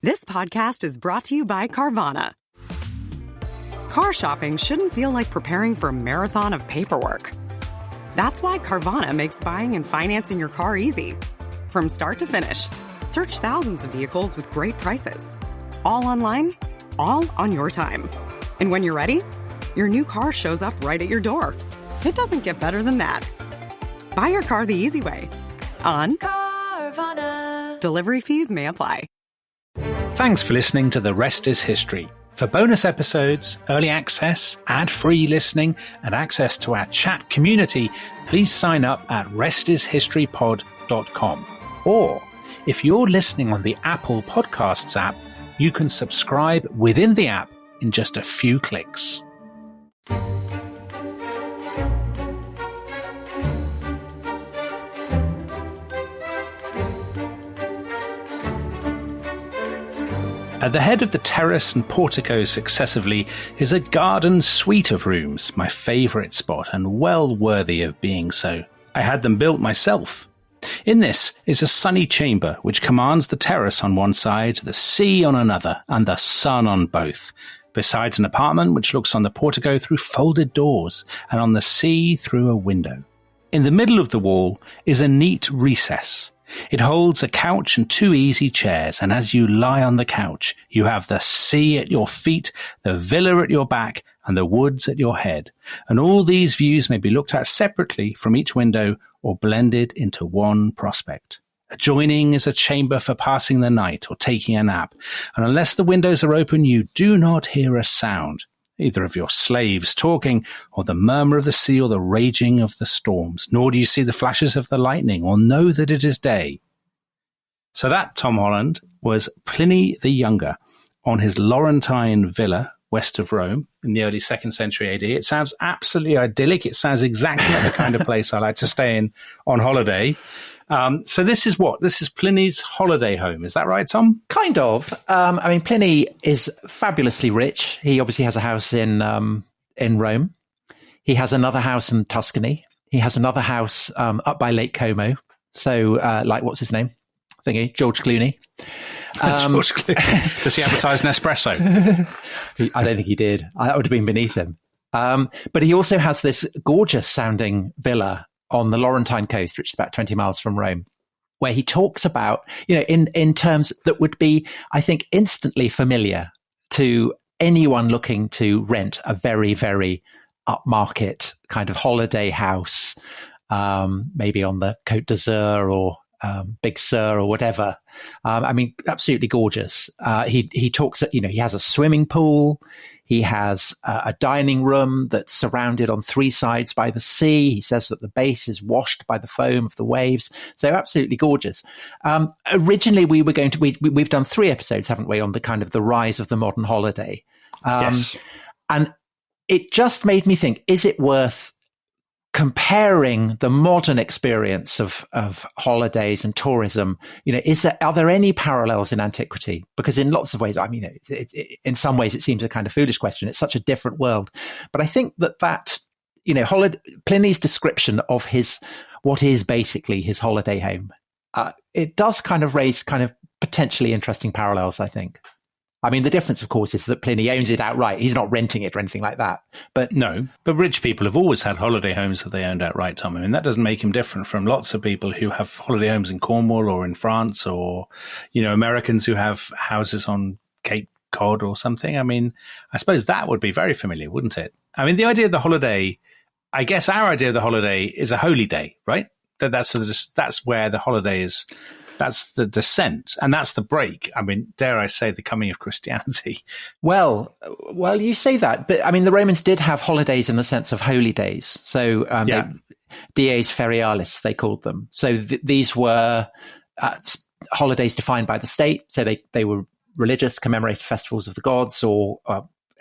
This podcast is brought to you by Carvana. Car shopping shouldn't feel like preparing for a marathon of paperwork. That's why Carvana makes buying and financing your car easy. From start to finish, search thousands of vehicles with great prices. All online, all on your time. And when you're ready, your new car shows up right at your door. It doesn't get better than that. Buy your car the easy way. On Carvana. Delivery fees may apply. Thanks for listening to The Rest is History. For bonus episodes, early access, ad-free listening, and access to our chat community, please sign up at restishistorypod.com. Or, if you're listening on the Apple Podcasts app, you can subscribe within the app in just a few clicks. At the head of the terrace and portico successively is a garden suite of rooms, my favourite spot and well worthy of being so. I had them built myself. In this is a sunny chamber which commands the terrace on one side, the sea on another, and the sun on both, besides an apartment which looks on the portico through folded doors and on the sea through a window. In the middle of the wall is a neat recess. It holds a couch and two easy chairs, and as you lie on the couch, you have the sea at your feet, the villa at your back, and the woods at your head. And all these views may be looked at separately from each window or blended into one prospect. Adjoining is a chamber for passing the night or taking a nap, and unless the windows are open, you do not hear a sound, either of your slaves talking, or the murmur of the sea, or the raging of the storms, nor do you see the flashes of the lightning, or know that it is day. So that, Tom Holland, was Pliny the Younger on his Laurentine villa west of Rome in the early 2nd century AD. It sounds absolutely idyllic. It sounds exactly like the kind of place I like to stay in on holiday. So this is what? This is Pliny's holiday home. Is that right, Tom? Kind of. Pliny is fabulously rich. He obviously has a house in Rome. He has another house in Tuscany. He has another house up by Lake Como. So, what's his name? George Clooney. George Clooney. Does he advertise Nespresso? I don't think he did. That would have been beneath him. But he also has this gorgeous sounding villa on the Laurentine coast, which is about 20 miles from Rome, where he talks about, in terms that would be, I think, instantly familiar to anyone looking to rent a very, very upmarket kind of holiday house, maybe on the Côte d'Azur or Big Sur or whatever. Absolutely gorgeous. He talks, he has a swimming pool. He has a dining room that's surrounded on three sides by the sea. He says that the base is washed by the foam of the waves. So absolutely gorgeous. Originally, we were going to, we've done 3 episodes, haven't we, on the kind of the rise of the modern holiday. Yes. And it just made me think, is it worth comparing the modern experience of holidays and tourism? Are there any parallels in antiquity? Because in lots of ways, in some ways it seems a kind of foolish question. It's such a different world. But I think that Pliny's description of what is basically his holiday home, it does kind of raise kind of potentially interesting parallels, I think. The difference, of course, is that Pliny owns it outright. He's not renting it or anything like that. But rich people have always had holiday homes that they owned outright, Tom. That doesn't make him different from lots of people who have holiday homes in Cornwall or in France, or, Americans who have houses on Cape Cod or something. I suppose that would be very familiar, wouldn't it? The idea of the holiday, I guess our idea of the holiday is a holy day, right? That's where the holiday is. That's the descent, and that's the break. Dare I say, the coming of Christianity. Well, you say that, but the Romans did have holidays in the sense of holy days. So, dies ferialis, they called them. So these were holidays defined by the state. So they were religious, commemorated festivals of the gods, or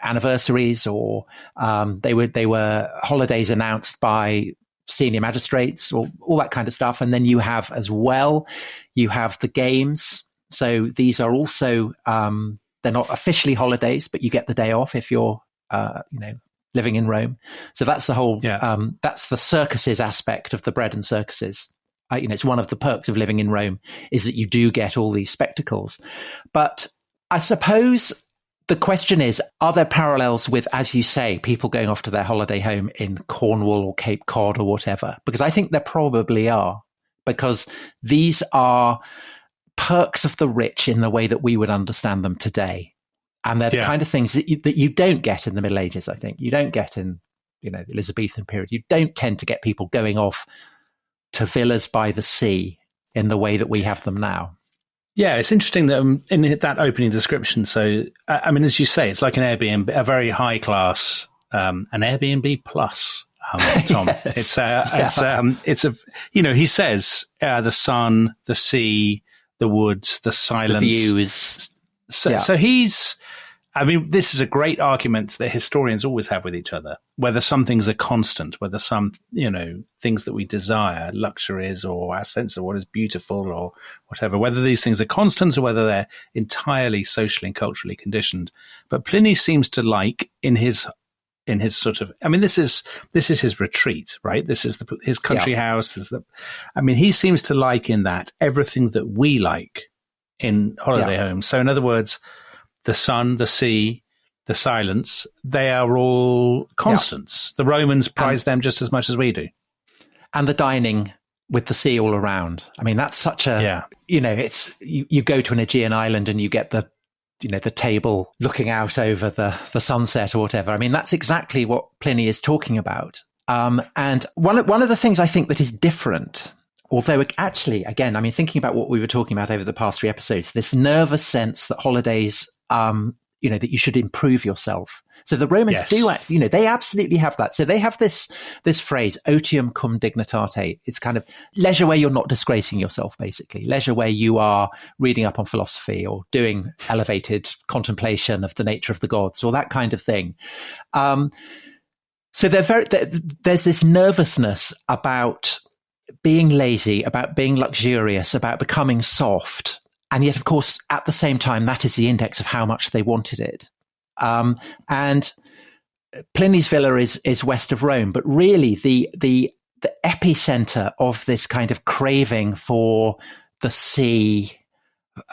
anniversaries, or they were holidays announced by senior magistrates, or all that kind of stuff. And then you have the games. So these are also, they're not officially holidays, but you get the day off if you're, living in Rome. So that's the whole, that's the circuses aspect of the bread and circuses. It's one of the perks of living in Rome is that you do get all these spectacles. But I suppose the question is, are there parallels with, as you say, people going off to their holiday home in Cornwall or Cape Cod or whatever? Because I think there probably are, because these are perks of the rich in the way that we would understand them today. And they're the kind of things that you don't get in the Middle Ages, I think. You don't get in, the Elizabethan period. You don't tend to get people going off to villas by the sea in the way that we have them now. Yeah, it's interesting that in that opening description, so, I mean, as you say, it's like an Airbnb, a very high class, an Airbnb plus, Tom. Yes. It's he says the sun, the sea, the woods, the silence. The views. So he's, I mean, this is a great argument that historians always have with each other, whether some things are constant, whether some, things that we desire, luxuries or our sense of what is beautiful or whatever, whether these things are constant or whether they're entirely socially and culturally conditioned. But Pliny seems to like in his sort of, I mean, this is his retreat, right? This is his country house. He seems to like in that everything that we like in holiday homes. So in other words, the sun, the sea, the silence, they are all constants. The Romans prize them just as much as we do. And the dining with the sea all around. I mean, that's such a, it's, you go to an Aegean island and you get the table looking out over the sunset or whatever. I mean, that's exactly what Pliny is talking about. And one of the things I think that is different, although actually, again, I mean, thinking about what we were talking about over the past 3 episodes, this nervous sense that holidays, that you should improve yourself. So the Romans do, they absolutely have that. So they have this phrase, otium cum dignitate. It's kind of leisure where you're not disgracing yourself, basically. Leisure where you are reading up on philosophy or doing elevated contemplation of the nature of the gods or that kind of thing. So there's this nervousness about being lazy, about being luxurious, about becoming soft. And yet, of course, at the same time, that is the index of how much they wanted it. And Pliny's villa is west of Rome, but really the epicenter of this kind of craving for the sea,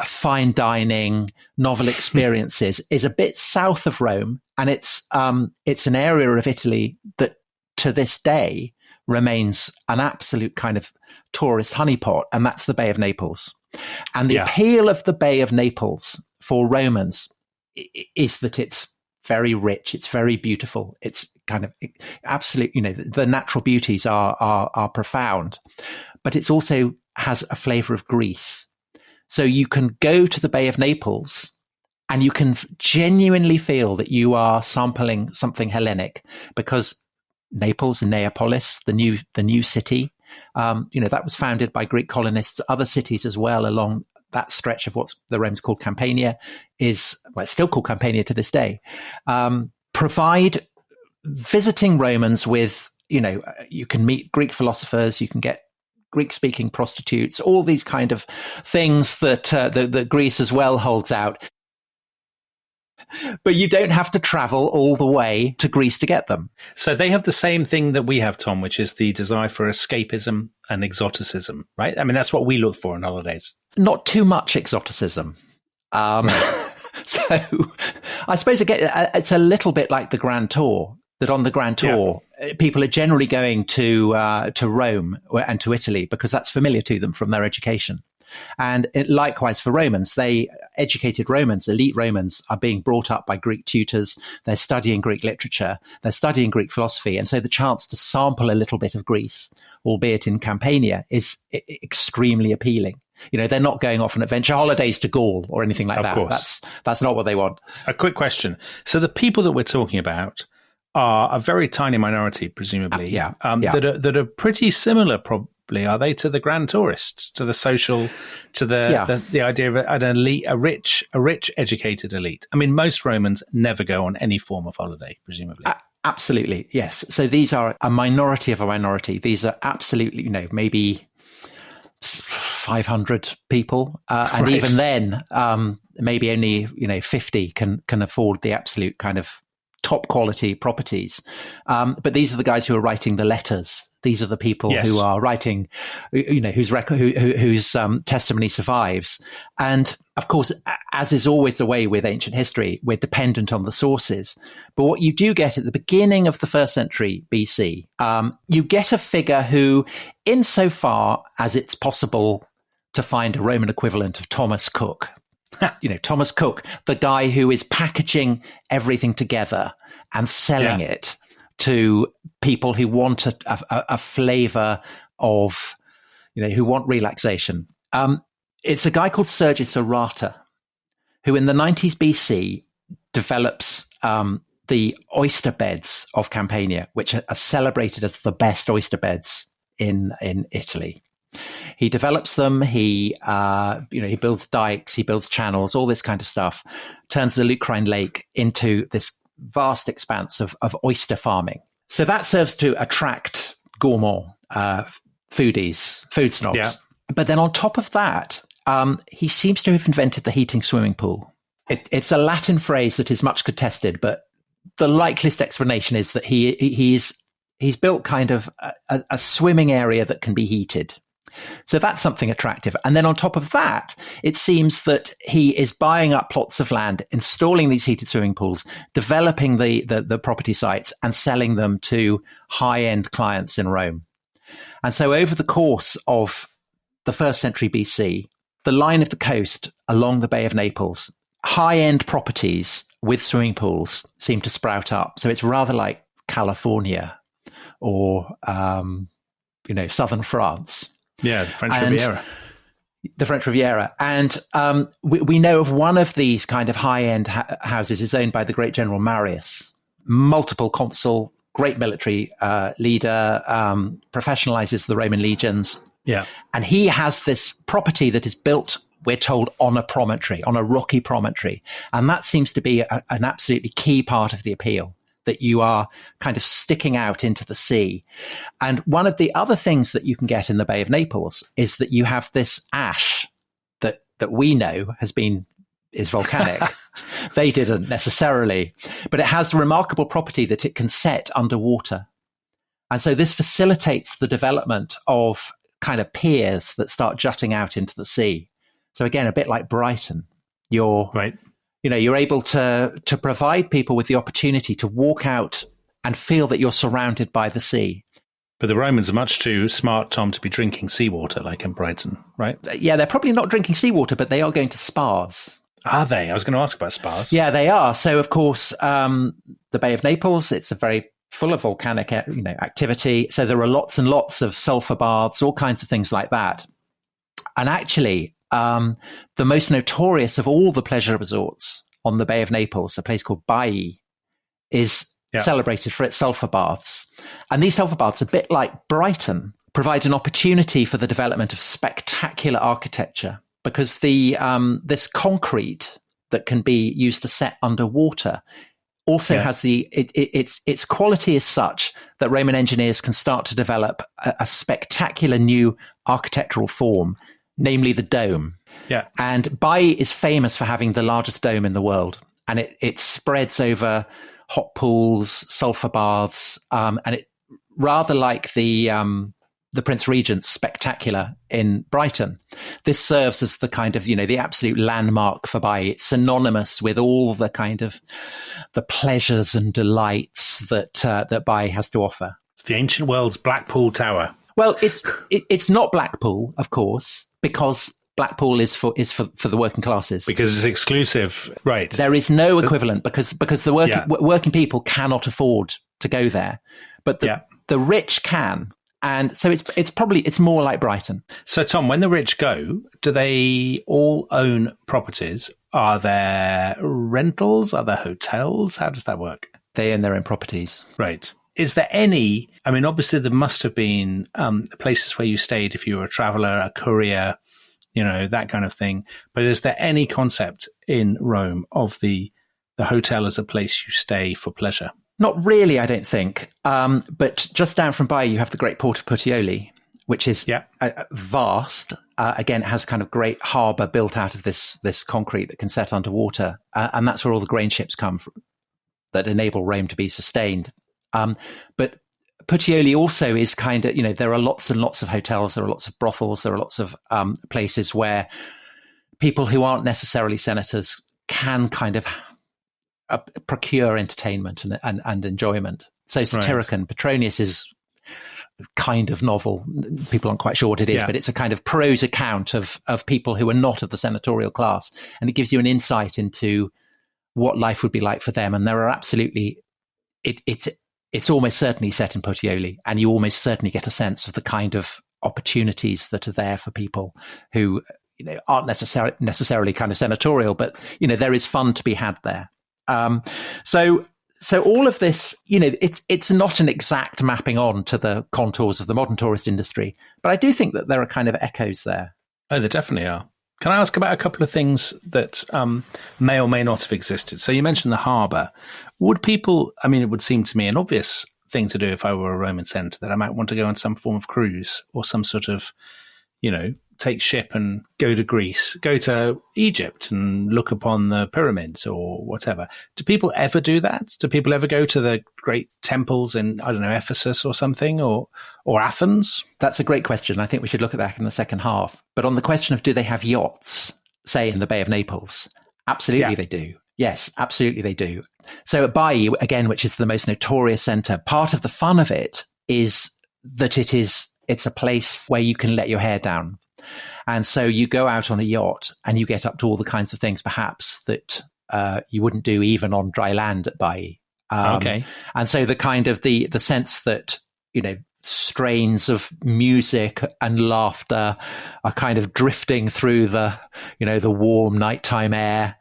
fine dining, novel experiences is a bit south of Rome, and it's an area of Italy that to this day remains an absolute kind of tourist honeypot, and that's the Bay of Naples. And the appeal of the Bay of Naples for Romans is that it's very rich, it's very beautiful, it's kind of absolute, the natural beauties are profound, but it's also has a flavor of Greece. So you can go to the Bay of Naples and you can genuinely feel that you are sampling something Hellenic, because Naples and Neapolis, the new city, that was founded by Greek colonists. Other cities as well along that stretch of what the Romans called Campania it's still called Campania to this day, provide visiting Romans with, you can meet Greek philosophers, you can get Greek-speaking prostitutes, all these kind of things that Greece as well holds out. But you don't have to travel all the way to Greece to get them. So they have the same thing that we have, Tom, which is the desire for escapism and exoticism, right? I mean, that's what we look for in holidays. Not too much exoticism. So I suppose it's a little bit like the Grand Tour, that on the Grand Tour, people are generally going to Rome and to Italy because that's familiar to them from their education. And likewise for Romans, educated Romans, elite Romans, are being brought up by Greek tutors. They're studying Greek literature. They're studying Greek philosophy. And so the chance to sample a little bit of Greece, albeit in Campania, is extremely appealing. They're not going off on adventure holidays to Gaul or anything like that. Of course. That's not what they want. A quick question. So the people that we're talking about are a very tiny minority, presumably, that are pretty similar, probably, are they, to the grand tourists, to the social, to the idea of an elite, a rich educated elite. I mean, most Romans never go on any form of holiday, presumably. Absolutely, yes. So these are a minority of a minority. These are absolutely, maybe 500 people, and even then, maybe only 50 can afford the absolute kind of top quality properties. But these are the guys who are writing the letters. These are the people who are writing, whose record, whose testimony survives. And of course, as is always the way with ancient history, we're dependent on the sources. But what you do get at the beginning of the 1st century BC, you get a figure who, insofar as it's possible to find a Roman equivalent of Thomas Cook, Thomas Cook, the guy who is packaging everything together and selling it to people who want a flavor of, who want relaxation. It's a guy called Sergius Orata, who in the 90s BC develops the oyster beds of Campania, which are celebrated as the best oyster beds in Italy. He develops them. He builds dikes, he builds channels, all this kind of stuff, turns the Lucrine Lake into this vast expanse of oyster farming. So that serves to attract gourmand foodies, food snobs. Yeah. But then on top of that, he seems to have invented the heating swimming pool. It's a Latin phrase that is much contested, but the likeliest explanation is that he's built kind of a swimming area that can be heated. So that's something attractive. And then on top of that, it seems that he is buying up plots of land, installing these heated swimming pools, developing the property sites and selling them to high-end clients in Rome. And so over the course of the 1st century BC, the line of the coast along the Bay of Naples, high-end properties with swimming pools seem to sprout up. So it's rather like California or, southern France. Yeah, the French Riviera. The French Riviera. And we know of one of these kind of high-end houses is owned by the great General Marius, multiple consul, great military leader, professionalizes the Roman legions. Yeah. And he has this property that is built, we're told, on a promontory, on a rocky promontory. And that seems to be an absolutely key part of the appeal, that you are kind of sticking out into the sea. And one of the other things that you can get in the Bay of Naples is that you have this ash that we know is volcanic. They didn't necessarily, but it has the remarkable property that it can set underwater. And so this facilitates the development of kind of piers that start jutting out into the sea. So again, a bit like Brighton, you're able to provide people with the opportunity to walk out and feel that you're surrounded by the sea. But the Romans are much too smart, Tom, to be drinking seawater like in Brighton, right? Yeah, they're probably not drinking seawater, but they are going to spas. Are they? I was going to ask about spas. Yeah, they are. So, of course, the Bay of Naples, it's a very full of volcanic activity. So there are lots and lots of sulfur baths, all kinds of things like that. And actually, the most notorious of all the pleasure resorts on the Bay of Naples, a place called Baiae, is celebrated for its sulfur baths. And these sulfur baths, a bit like Brighton, provide an opportunity for the development of spectacular architecture, because this concrete that can be used to set underwater also has its quality is such that Roman engineers can start to develop a spectacular new architectural form, namely the dome. Yeah. And Baiae is famous for having the largest dome in the world. And it spreads over hot pools, sulfur baths, and it rather like the Prince Regent's Spectacular in Brighton. This serves as the kind of, the absolute landmark for Baiae. It's synonymous with all the kind of the pleasures and delights that Baiae has to offer. It's the ancient world's Blackpool Tower. Well, it's not Blackpool, of course, because Blackpool is for the working classes. Because it's exclusive, right? There is no equivalent because the working people cannot afford to go there, but the rich can. And so it's more like Brighton. So, Tom, when the rich go, do they all own properties? Are there rentals? Are there hotels? How does that work? They own their own properties. Right. Is there any, obviously there must have been places where you stayed if you were a traveller, a courier, that kind of thing. But is there any concept in Rome of the hotel as a place you stay for pleasure? Not really, I don't think. But just down from Baiae, you have the great port of Puteoli, which is vast. Again, it has kind of great harbour built out of this concrete that can set underwater. And that's where all the grain ships come that enable Rome to be sustained. But Puteoli also is kind of, there are lots and lots of hotels, there are lots of brothels, there are lots of places where people who aren't necessarily senators can kind of procure entertainment and enjoyment. So Satyricon, right. Petronius is kind of novel. People aren't quite sure what it is, but it's a kind of prose account of people who are not of the senatorial class. And it gives you an insight into what life would be like for them. And there are absolutely, it's almost certainly set in Puteoli, and you almost certainly get a sense of the kind of opportunities that are there for people who, aren't necessarily kind of senatorial, but, there is fun to be had there. So all of this, it's not an exact mapping on to the contours of the modern tourist industry, but I do think that there are kind of echoes there. Oh, there definitely are. Can I ask about a couple of things that may or may not have existed? So you mentioned the harbour. Would people, it would seem to me an obvious thing to do if I were a Roman senator, that I might want to go on some form of cruise or some sort of, take ship and go to Greece, go to Egypt and look upon the pyramids or whatever. Do people ever do that? Do people ever go to the great temples in, Ephesus or something, or Athens? That's a great question. I think we should look at that in the second half. But on the question of do they have yachts, say in the Bay of Naples, absolutely they do. Yes, absolutely they do. So at Baiae, again, which is the most notorious centre, part of the fun of it is that it's a place where you can let your hair down. And so you go out on a yacht and you get up to all the kinds of things perhaps that you wouldn't do even on dry land at Baiae. Okay. And so the kind of the sense that, strains of music and laughter are kind of drifting through the warm nighttime air,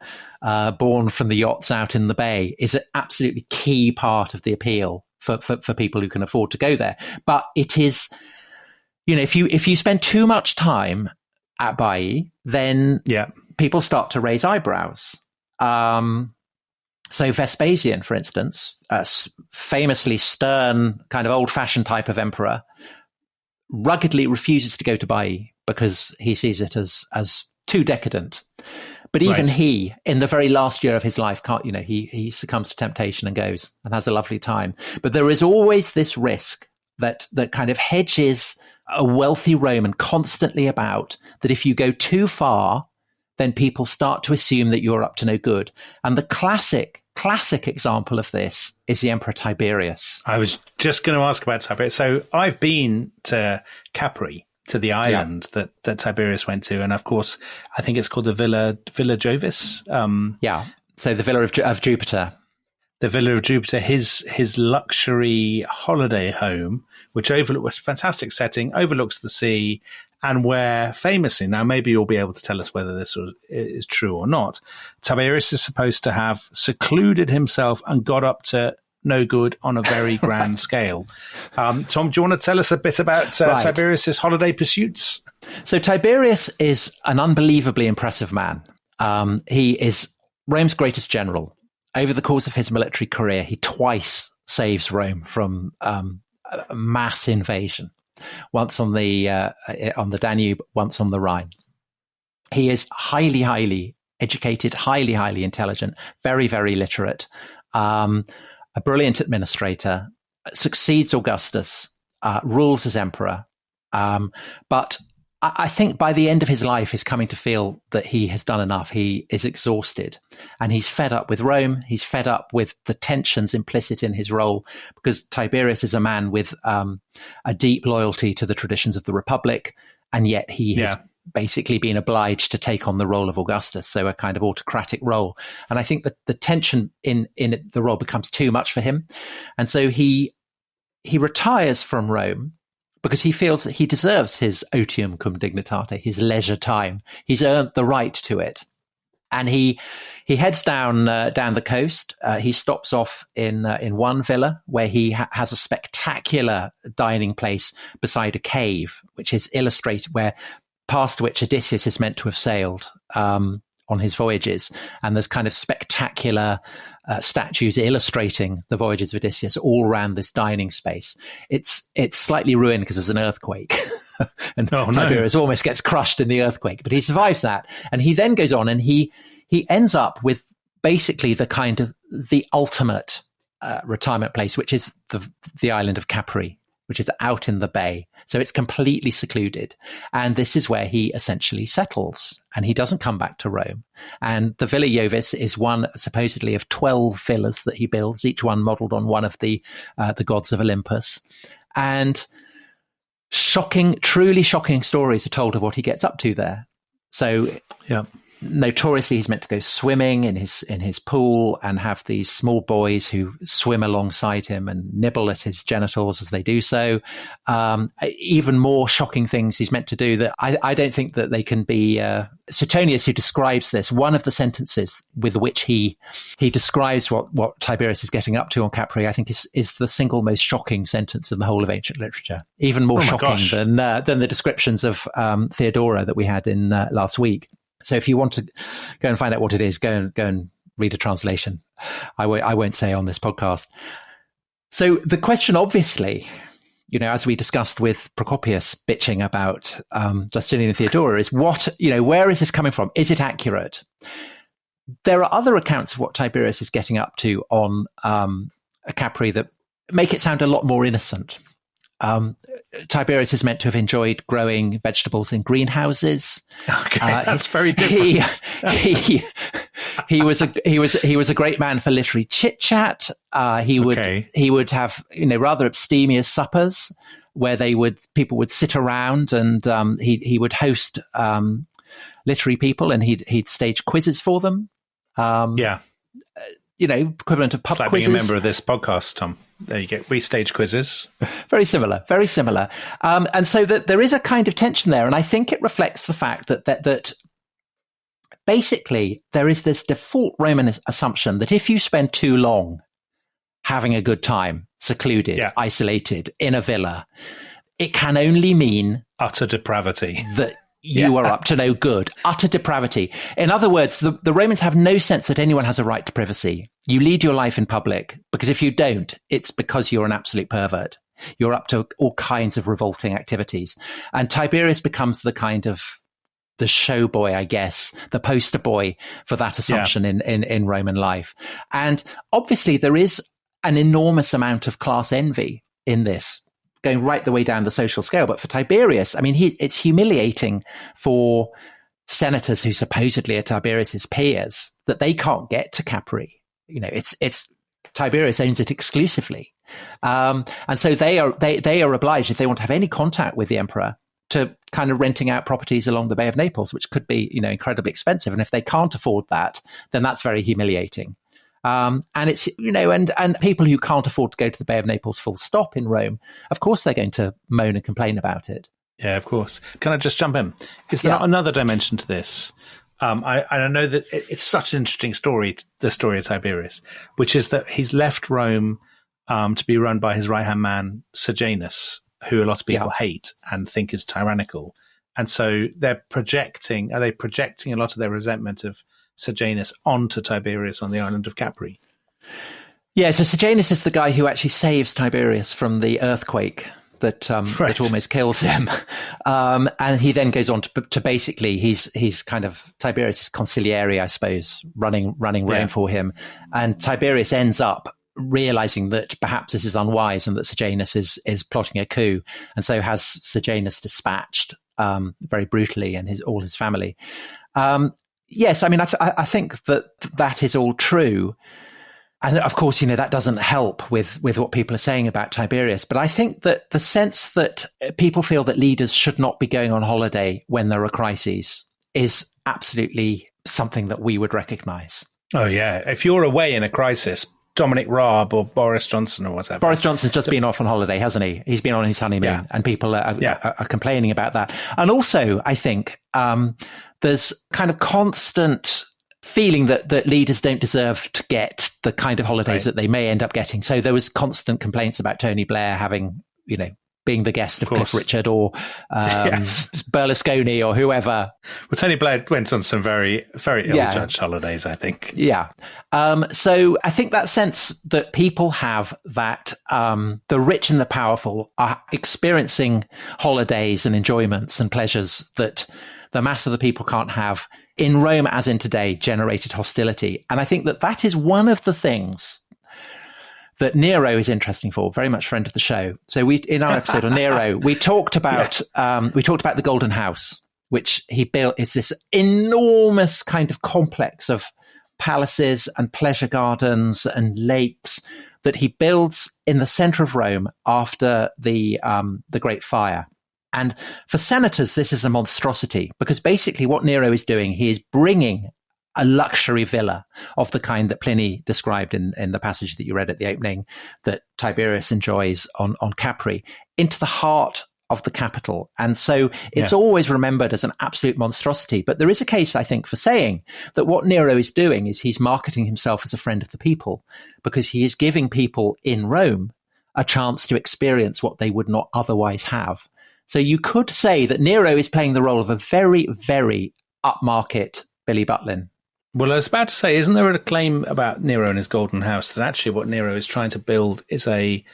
born from the yachts out in the bay, is an absolutely key part of the appeal for people who can afford to go there. But it is, if you spend too much time at Baiae, then people start to raise eyebrows. So Vespasian, for instance, a famously stern, kind of old-fashioned type of emperor, ruggedly refuses to go to Baiae because he sees it as too decadent. But even he, in the very last year of his life, can't, he succumbs to temptation and goes and has a lovely time. But there is always this risk that kind of hedges a wealthy Roman constantly about, that if you go too far, then people start to assume that you're up to no good. And the classic example of this is the Emperor Tiberius. I was just going to ask about Tiberius. So I've been to Capri, to the island that Tiberius went to. And of course, I think it's called the Villa Jovis. So the Villa of Jupiter. The Villa of Jupiter, his luxury holiday home, which overlooks a fantastic setting, overlooks the sea, and where famously, now maybe you'll be able to tell us whether this is true or not, Tiberius is supposed to have secluded himself and got up to no good on a very grand scale. Tom, do you want to tell us a bit about Tiberius's holiday pursuits? So Tiberius is an unbelievably impressive man. He is Rome's greatest general. Over the course of his military career, he twice saves Rome from a mass invasion. Once on the Danube, once on the Rhine. He is highly, highly educated, highly, highly intelligent, very, very literate, a brilliant administrator, succeeds Augustus, rules as emperor. But I think by the end of his life, he's coming to feel that he has done enough. He is exhausted and he's fed up with Rome. He's fed up with the tensions implicit in his role, because Tiberius is a man with a deep loyalty to the traditions of the Republic. And yet he has basically been obliged to take on the role of Augustus, so a kind of autocratic role. And I think that the tension in the role becomes too much for him. And so he retires from Rome, because he feels that he deserves his otium cum dignitate, his leisure time. He's earned the right to it. And he heads down the coast. He stops off in one villa where he has a spectacular dining place beside a cave, which is illustrated, past which Odysseus is meant to have sailed on his voyages. And there's kind of spectacular statues illustrating the voyages of Odysseus all around this dining space. It's slightly ruined because there's an earthquake. And Tiberius almost gets crushed in the earthquake, but he survives that. And he then goes on and he ends up with basically the ultimate retirement place, which is the island of Capri, which is out in the bay. So it's completely secluded. And this is where he essentially settles, and he doesn't come back to Rome. And the Villa Jovis is one supposedly of 12 villas that he builds, each one modeled on one of the gods of Olympus. And truly shocking stories are told of what he gets up to there. So notoriously, he's meant to go swimming in his pool and have these small boys who swim alongside him and nibble at his genitals as they do so. Even more shocking things he's meant to do that I don't think that they can be. Suetonius, who describes this, one of the sentences with which he describes what Tiberius is getting up to on Capri, I think is the single most shocking sentence in the whole of ancient literature. Even more shocking than the descriptions of Theodora that we had in last week. So if you want to go and find out what it is, go and read a translation. I won't say on this podcast. So the question, obviously, as we discussed with Procopius bitching about Justinian and Theodora, is where is this coming from? Is it accurate? There are other accounts of what Tiberius is getting up to on Capri that make it sound a lot more innocent. Tiberius is meant to have enjoyed growing vegetables in greenhouses. Okay, that's very different. He was a great man for literary chit chat. He would have rather abstemious suppers where people would sit around, and he would host literary people, and he'd stage quizzes for them. Equivalent of pub quizzes. Being a member of this podcast, Tom. There you go. We stage quizzes. Very similar. And so that there is a kind of tension there. And I think it reflects the fact that basically there is this default Roman assumption that if you spend too long having a good time, secluded, isolated, in a villa, it can only mean utter depravity. That you are up to no good, utter depravity. In other words, the Romans have no sense that anyone has a right to privacy. You lead your life in public, because if you don't, it's because you're an absolute pervert. You're up to all kinds of revolting activities. And Tiberius becomes the show boy, I guess, the poster boy for that assumption in Roman life. And obviously there is an enormous amount of class envy in this, going right the way down the social scale. But for Tiberius, I mean, it's humiliating for senators who supposedly are Tiberius's peers that they can't get to Capri. It's Tiberius owns it exclusively, and so they are obliged, if they want to have any contact with the emperor, to kind of renting out properties along the Bay of Naples, which could be incredibly expensive. And if they can't afford that, then that's very humiliating. And it's, and people who can't afford to go to the Bay of Naples full stop in Rome, of course, they're going to moan and complain about it. Yeah, of course. Can I just jump in? Is there another dimension to this? I know that it's such an interesting story, the story of Tiberius, which is that he's left Rome to be run by his right-hand man, Sejanus, who a lot of people hate and think is tyrannical. And so are they projecting a lot of their resentment of Sejanus onto Tiberius on the island of Capri? Yeah, so Sejanus is the guy who actually saves Tiberius from the earthquake that almost kills him. And he then goes on to basically, he's kind of Tiberius' consigliere, I suppose, running Rome for him. And Tiberius ends up realizing that perhaps this is unwise and that Sejanus is plotting a coup, and so has Sejanus dispatched very brutally, and all his family. Yes, I mean, I think that is all true. And of course, that doesn't help with what people are saying about Tiberius. But I think that the sense that people feel that leaders should not be going on holiday when there are crises is absolutely something that we would recognize. Oh, yeah. If you're away in a crisis, Dominic Raab or Boris Johnson or whatever. Boris Johnson's just been off on holiday, hasn't he? He's been on his honeymoon, and people are complaining about that. And also, I think there's kind of constant feeling that leaders don't deserve to get the kind of holidays that they may end up getting. So there was constant complaints about Tony Blair having, being the guest of Cliff Richard or Berlusconi or whoever. Well, Tony Blair went on some very, very ill-judged holidays, I think. Yeah. So I think that sense that people have that the rich and the powerful are experiencing holidays and enjoyments and pleasures that the mass of the people can't have in Rome, as in today, generated hostility. And I think that is one of the things that Nero is interesting for, very much friend of the show. So in our episode on Nero, we talked about the Golden House, which he built. Is this enormous kind of complex of palaces and pleasure gardens and lakes that he builds in the center of Rome after the Great Fire. And for senators, this is a monstrosity, because basically what Nero is doing, he is bringing a luxury villa of the kind that Pliny described in the passage that you read at the opening, that Tiberius enjoys on Capri, into the heart of the capital. And so it's always remembered as an absolute monstrosity. But there is a case, I think, for saying that what Nero is doing is he's marketing himself as a friend of the people, because he is giving people in Rome a chance to experience what they would not otherwise have. So you could say that Nero is playing the role of a very, very upmarket Billy Butlin. Well, I was about to say, isn't there a claim about Nero and his Golden House that actually what Nero is trying to build is a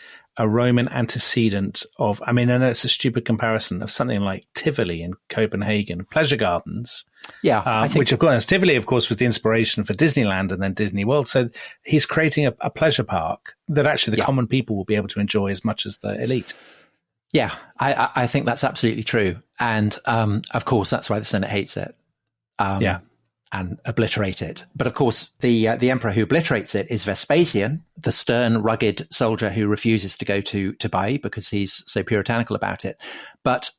Roman antecedent of, I mean, I know it's a stupid comparison, of something like Tivoli in Copenhagen, pleasure gardens. Yeah. I think, which, of course, Tivoli, of course, was the inspiration for Disneyland and then Disney World. So he's creating a pleasure park that actually the common people will be able to enjoy as much as the elite. Yeah, I think that's absolutely true. And, of course, that's why the Senate hates it. And obliterate it. But of course, the emperor who obliterates it is Vespasian, the stern, rugged soldier who refuses to go to Baiae because he's so puritanical about it. But,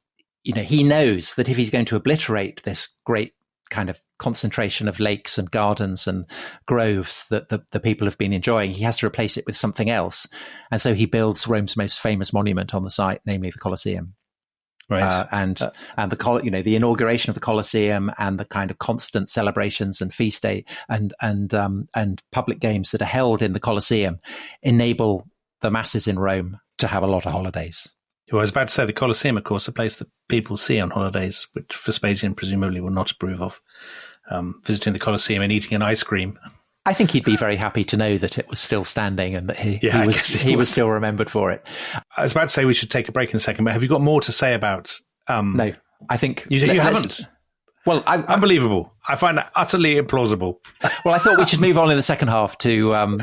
he knows that if he's going to obliterate this great kind of concentration of lakes and gardens and groves that the people have been enjoying, he has to replace it with something else. And so he builds Rome's most famous monument on the site, namely the Colosseum. Right. And the inauguration of the Colosseum and the kind of constant celebrations and feast day and public games that are held in the Colosseum enable the masses in Rome to have a lot of holidays. Well, I was about to say the Colosseum, of course, a place that people see on holidays, which Vespasian presumably will not approve of, visiting the Colosseum and eating an ice cream. I think he'd be very happy to know that it was still standing and that he was still remembered for it. I was about to say we should take a break in a second, but have you got more to say about... No, I think... You haven't? Well, unbelievable. I find that utterly implausible. Well, I thought we should move on in the second half to,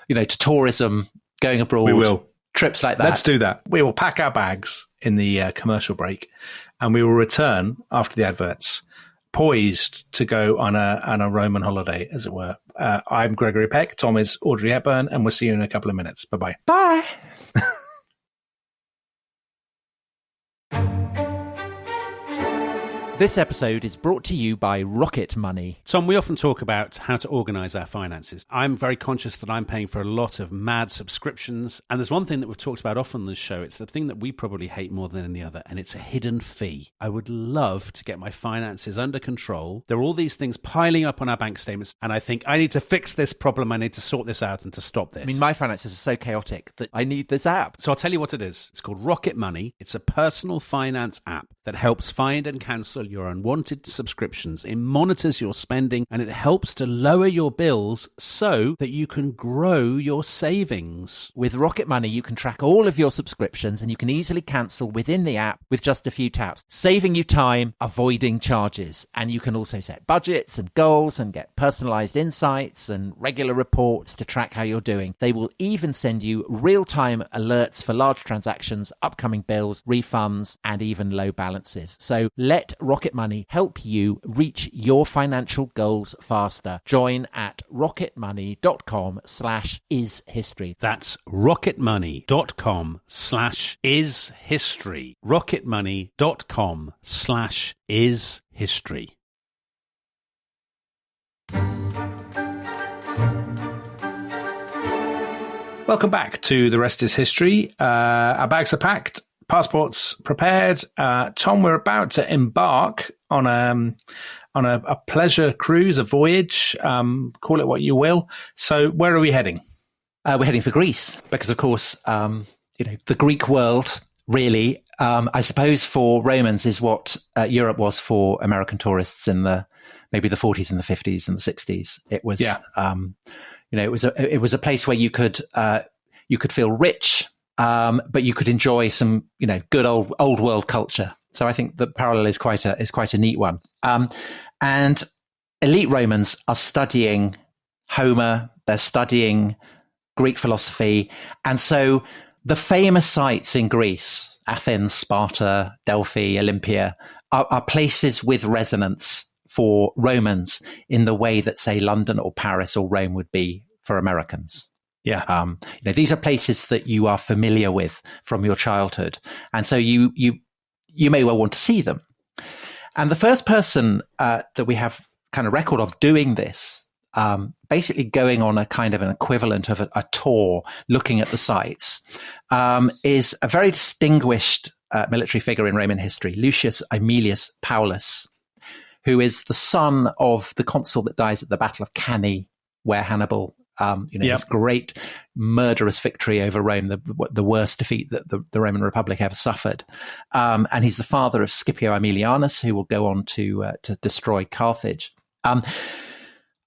to tourism, going abroad. We will. Trips like that. Let's do that. We will pack our bags in the commercial break and we will return after the adverts, poised to go on a Roman holiday, as it were. I'm Gregory Peck. Tom is Audrey Hepburn, and we'll see you in a couple of minutes. Bye-bye. Bye. This episode is brought to you by Rocket Money. Tom, we often talk about how to organise our finances. I'm very conscious that I'm paying for a lot of mad subscriptions. And there's one thing that we've talked about often on this show. It's the thing that we probably hate more than any other, and it's a hidden fee. I would love to get my finances under control. There are all these things piling up on our bank statements, and I think I need to fix this problem. I need to sort this out and to stop this. I mean, my finances are so chaotic that I need this app. So I'll tell you what it is. It's called Rocket Money. It's a personal finance app that helps find and cancel your unwanted subscriptions. It monitors your spending and it helps to lower your bills so that you can grow your savings. With Rocket Money, you can track all of your subscriptions and you can easily cancel within the app with just a few taps, saving you time, avoiding charges. And you can also set budgets and goals and get personalized insights and regular reports to track how you're doing. They will even send you real-time alerts for large transactions, upcoming bills, refunds, and even low balances. So let Rocket Money help you reach your financial goals faster. Join at rocketmoney.com/ishistory. That's rocketmoney.com/ishistory. rocketmoney.com/ishistory. Welcome back to The Rest is History. Our bags are packed, passports prepared. Tom, we're about to embark on a pleasure cruise, a voyage, call it what you will. So where are we heading? We're heading for Greece because, of course, the Greek world really, I suppose for Romans is what Europe was for American tourists in maybe the 40s and the 50s and the 60s. It was, it was a place where you could feel rich, but you could enjoy some, good old world culture. So I think the parallel is quite a neat one. And elite Romans are studying Homer. They're studying Greek philosophy. And so the famous sites in Greece, Athens, Sparta, Delphi, Olympia, are places with resonance for Romans in the way that, say, London or Paris or Rome would be for Americans. Yeah. These are places that you are familiar with from your childhood. And so you may well want to see them. And the first person that we have kind of record of doing this, basically going on a kind of an equivalent of a tour, looking at the sites, is a very distinguished military figure in Roman history, Lucius Aemilius Paulus, who is the son of the consul that dies at the Battle of Cannae, where Hannibal, his great murderous victory over Rome, the worst defeat that the Roman Republic ever suffered. And he's the father of Scipio Aemilianus, who will go on to destroy Carthage.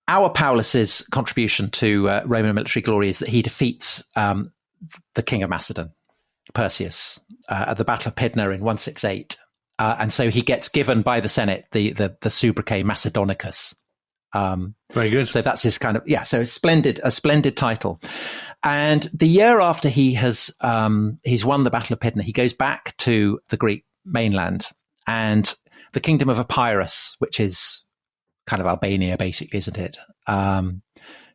Our Paulus's contribution to Roman military glory is that he defeats the king of Macedon, Perseus, at the Battle of Pydna in 168. And so he gets given by the Senate the sobriquet Macedonicus. Very good. So that's his kind of, so a splendid title. And the year after he's won the Battle of Pydna, he goes back to the Greek mainland and the kingdom of Epirus, which is kind of Albania, basically, isn't it?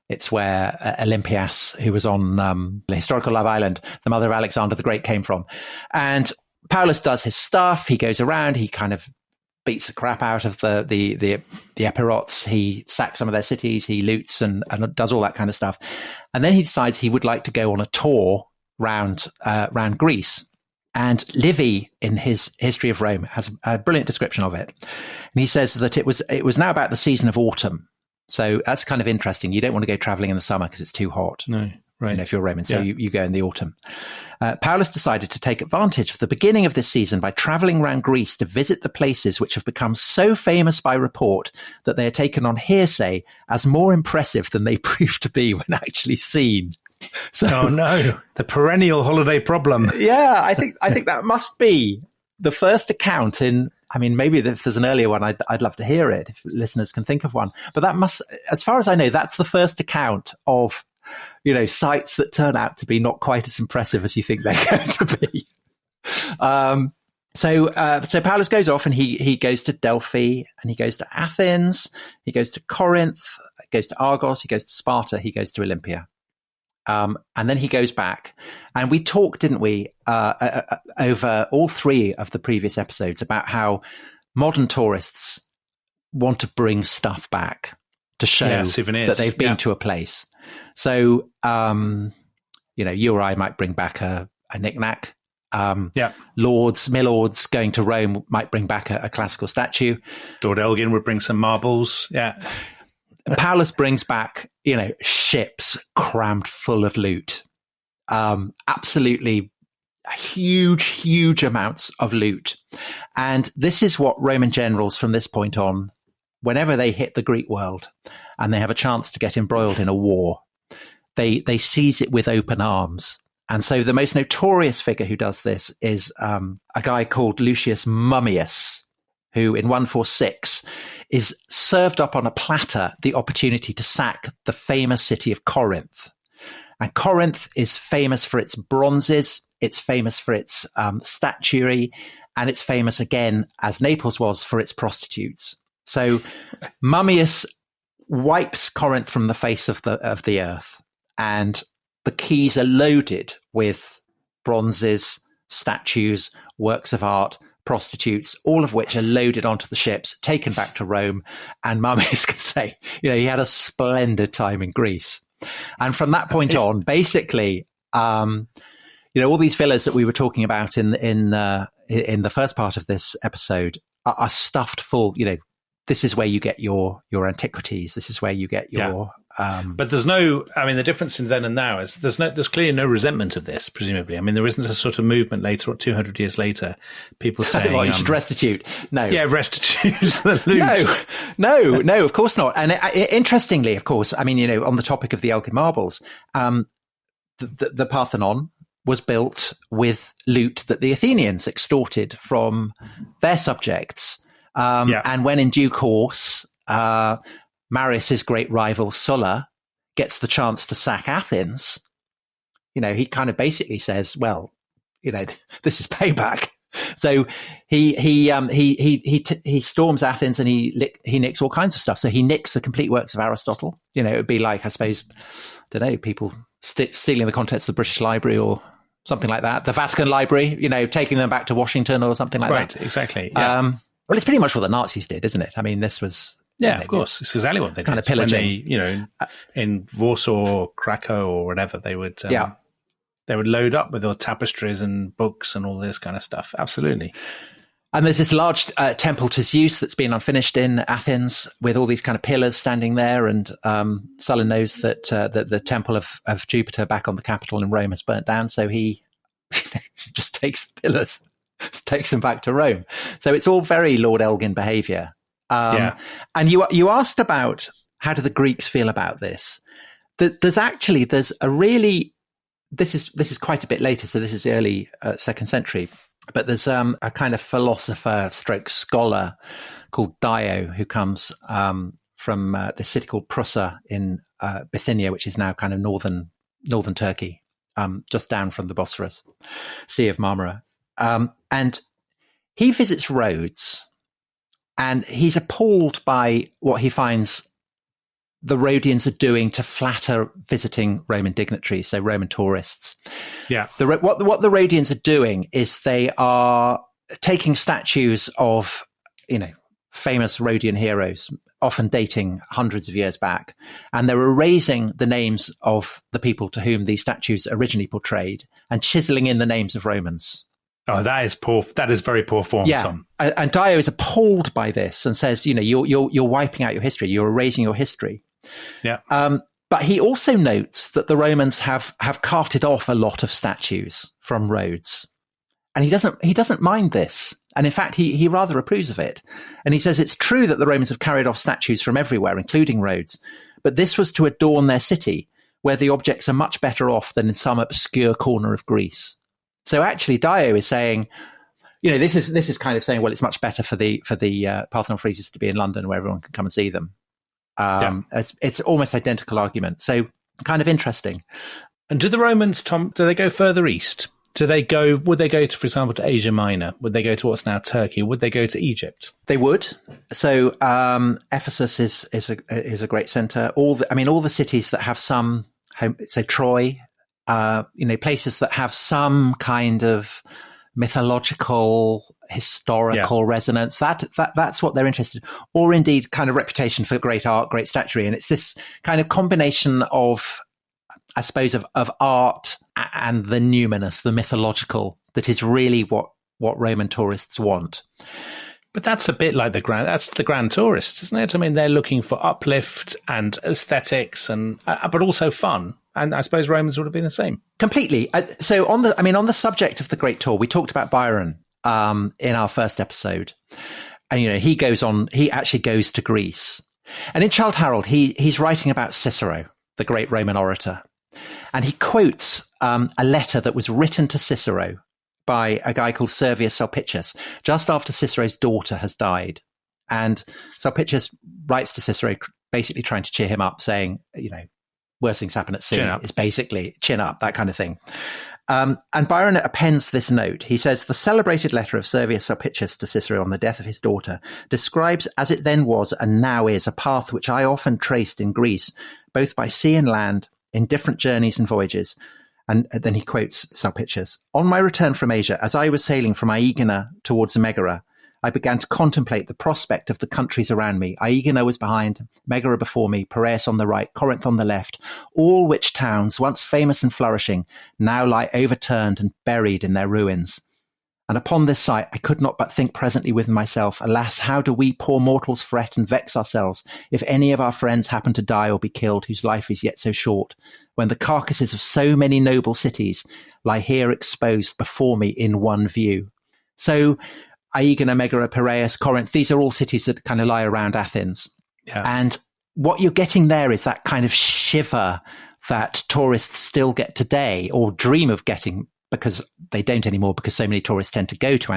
It's where Olympias, who was on the historical Love Island, the mother of Alexander the Great, came from. And Paulus does his stuff. He goes around. He kind of beats the crap out of the Epirots. He sacks some of their cities. He loots and does all that kind of stuff. And then he decides he would like to go on a tour round Greece. And Livy, in his History of Rome, has a brilliant description of it. And he says that it was now about the season of autumn. So that's kind of interesting. You don't want to go traveling in the summer because it's too hot. No, right. If you're Roman. So you go in the autumn. Paulus decided to take advantage of the beginning of this season by traveling around Greece to visit the places which have become so famous by report that they are taken on hearsay as more impressive than they proved to be when actually seen. So, oh no, the perennial holiday problem. Yeah, I think that must be the first account in. I mean, maybe if there's an earlier one, I'd love to hear it if listeners can think of one. But that must, as far as I know, that's the first account of, sites that turn out to be not quite as impressive as you think they're going to be. So Paulus goes off and he goes to Delphi and he goes to Athens, he goes to Corinth, he goes to Argos, he goes to Sparta, he goes to Olympia. And then he goes back, and we talked, didn't we, over all three of the previous episodes about how modern tourists want to bring stuff back to show that they've been to a place. So, you or I might bring back a knick-knack. Lords, milords going to Rome might bring back a classical statue. Lord Elgin would bring some marbles. Yeah. Paulus brings back, ships crammed full of loot. Absolutely huge amounts of loot. And this is what Roman generals from this point on, whenever they hit the Greek world and they have a chance to get embroiled in a war, they seize it with open arms. And so the most notorious figure who does this is a guy called Lucius Mummius, who in 146 is served up on a platter the opportunity to sack the famous city of Corinth. And Corinth is famous for its bronzes, it's famous for its statuary, and it's famous again, as Naples was, for its prostitutes. So Mummius wipes Corinth from the face of the earth, and the quays are loaded with bronzes, statues, works of art, prostitutes, all of which are loaded onto the ships, taken back to Rome. And Mummius can say, he had a splendid time in Greece. And from that point on, basically, all these villas that we were talking about in the first part of this episode are stuffed full. This is where you get your antiquities. This is where you get your. But there's no. I mean, the difference between then and now is there's clearly no resentment of this. Presumably, I mean, there isn't a sort of movement later, or 200 years later, people saying, "Well, you should restitute." No, restitute the loot. No, of course not. And interestingly, of course, I mean, on the topic of the Elgin marbles, the Parthenon was built with loot that the Athenians extorted from their subjects. And when in due course, Marius's great rival Sulla gets the chance to sack Athens, he kind of basically says, well, this is payback. So he storms Athens and he nicks all kinds of stuff. So he nicks the complete works of Aristotle. It would be like, I suppose, people stealing the contents of the British Library or something like that. The Vatican Library, taking them back to Washington or something like that. Right, exactly. Yeah. Well, it's pretty much what the Nazis did, isn't it? I mean, this was... Yeah, of course. It's exactly what they kind did. of pillaging. When they, in Warsaw or Krakow or whatever, they would load up with all tapestries and books and all this kind of stuff. Absolutely. And there's this large temple to Zeus that's been unfinished in Athens with all these kind of pillars standing there. And Solon knows that the temple of Jupiter back on the Capitol in Rome has burnt down. So he just takes the pillars, takes them back to Rome. So it's all very Lord Elgin behavior. And you asked about how do the Greeks feel about this? There's a really, this is quite a bit later. So this is the early 2nd century. But there's a kind of philosopher stroke scholar called Dio who comes from the city called Prusa in Bithynia, which is now kind of northern Turkey, just down from the Bosphorus, Sea of Marmara. And he visits Rhodes and he's appalled by what he finds the Rhodians are doing to flatter visiting Roman dignitaries, so Roman tourists. Yeah. What the Rhodians are doing is they are taking statues of, famous Rhodian heroes, often dating hundreds of years back, and they're erasing the names of the people to whom these statues originally portrayed and chiseling in the names of Romans. Oh, that is poor. That is very poor form, Tom. And Dio is appalled by this and says, you're wiping out your history. You're erasing your history. Yeah. But he also notes that the Romans have carted off a lot of statues from Rhodes, and he doesn't mind this. And in fact, he rather approves of it. And he says it's true that the Romans have carried off statues from everywhere, including Rhodes, but this was to adorn their city, where the objects are much better off than in some obscure corner of Greece. So actually, Dio is saying, this is kind of saying, well, it's much better for the Parthenon friezes to be in London, where everyone can come and see them. It's almost identical argument. So kind of interesting. And do the Romans, Tom, do they go further east? Would they go to, for example, to Asia Minor? Would they go to what's now Turkey? Would they go to Egypt? They would. So Ephesus is a great center. All the cities that have some home, so Troy, places that have some kind of mythological, historical resonance. That's what they're interested in. Or indeed kind of reputation for great art, great statuary. And it's this kind of combination of, I suppose, of art and the numinous, the mythological, that is really what Roman tourists want. But that's a bit like the grand tourist, isn't it? I mean, they're looking for uplift and aesthetics, and but also fun. And I suppose Romans would have been the same. Completely. So on the subject of the Great Tour, we talked about Byron in our first episode, and he actually goes to Greece, and in Childe Harold he's writing about Cicero, the great Roman orator, and he quotes a letter that was written to Cicero by a guy called Servius Sulpicius just after Cicero's daughter has died. And Sulpicius writes to Cicero basically trying to cheer him up, saying, worst things happen at sea is basically chin up, that kind of thing. And Byron appends this note. He says, the celebrated letter of Servius Sulpicius to Cicero on the death of his daughter describes as it then was and now is a path which I often traced in Greece, both by sea and land, in different journeys and voyages. And then he quotes Sulpicius. On my return from Asia, as I was sailing from Aegina towards Megara, I began to contemplate the prospect of the countries around me. Aegina was behind, Megara before me, Piraeus on the right, Corinth on the left, all which towns, once famous and flourishing, now lie overturned and buried in their ruins. And upon this sight, I could not but think presently with myself, alas, how do we poor mortals fret and vex ourselves if any of our friends happen to die or be killed whose life is yet so short, when the carcasses of so many noble cities lie here exposed before me in one view. So Aegina, Megara, Piraeus, Corinth, these are all cities that kind of lie around Athens. Yeah. And what you're getting there is that kind of shiver that tourists still get today, or dream of getting, because they don't anymore, because so many tourists tend to go to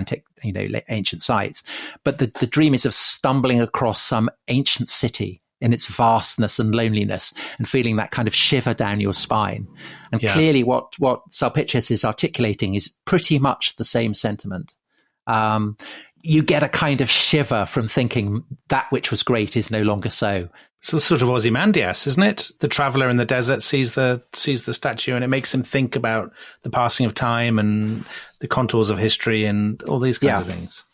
ancient sites. But the dream is of stumbling across some ancient city in its vastness and loneliness, and feeling that kind of shiver down your spine. And clearly what Sulpicius is articulating is pretty much the same sentiment. You get a kind of shiver from thinking that which was great is no longer so. It's the sort of Ozymandias, isn't it? The traveller in the desert sees the statue, and it makes him think about the passing of time and the contours of history and all these kinds of things.